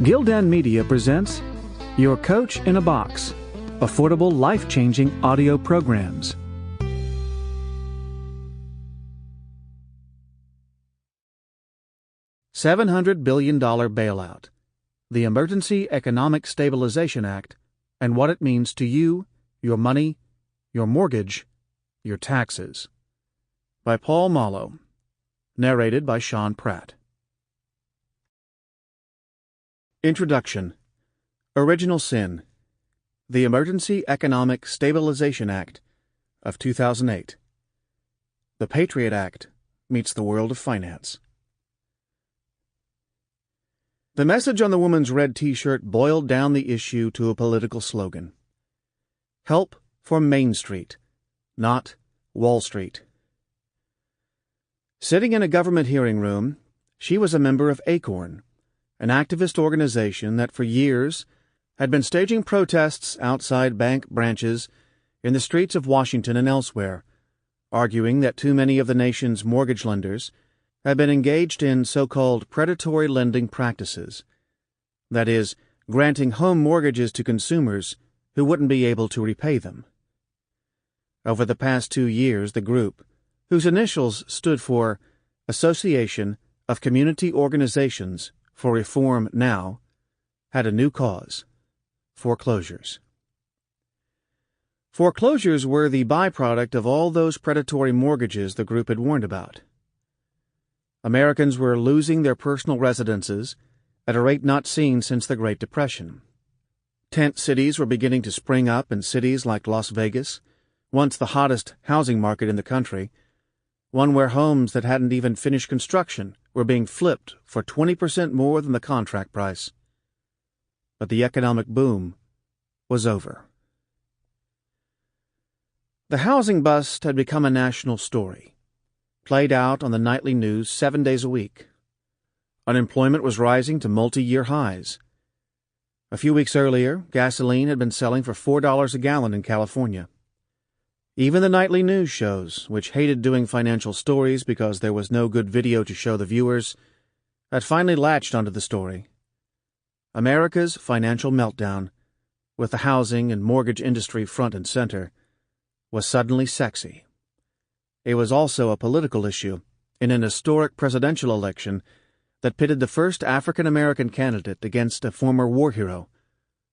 Gildan Media presents Your Coach in a Box, affordable life-changing audio programs. $700 billion bailout, the Emergency Economic Stabilization Act, and what it means to you, your money, your mortgage, your taxes. By Paul Mallow. Narrated by Sean Pratt. Introduction. Original Sin. The Emergency Economic Stabilization Act of 2008. The Patriot Act meets the world of finance. The message on the woman's red T-shirt boiled down the issue to a political slogan. Help for Main Street, not Wall Street. Sitting in a government hearing room, she was a member of ACORN, an activist organization that for years had been staging protests outside bank branches in the streets of Washington and elsewhere, arguing that too many of the nation's mortgage lenders had been engaged in so-called predatory lending practices, that is, granting home mortgages to consumers who wouldn't be able to repay them. Over the past 2 years, the group, whose initials stood for Association of Community Organizations for Reform Now, had a new cause: foreclosures. Foreclosures were the byproduct of all those predatory mortgages the group had warned about. Americans were losing their personal residences at a rate not seen since the Great Depression. Tent cities were beginning to spring up in cities like Las Vegas, once the hottest housing market in the country, one where homes that hadn't even finished construction were being flipped for 20% more than the contract price. But the economic boom was over. The housing bust had become a national story, played out on the nightly news 7 days a week. Unemployment was rising to multi-year highs. A few weeks earlier, gasoline had been selling for $4 a gallon in California. Even the nightly news shows, which hated doing financial stories because there was no good video to show the viewers, had finally latched onto the story. America's financial meltdown, with the housing and mortgage industry front and center, was suddenly sexy. It was also a political issue in an historic presidential election that pitted the first African-American candidate against a former war hero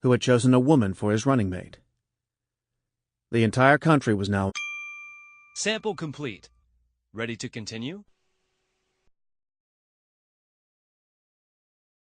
who had chosen a woman for his running mate. The entire country was now... Sample complete. Ready to continue?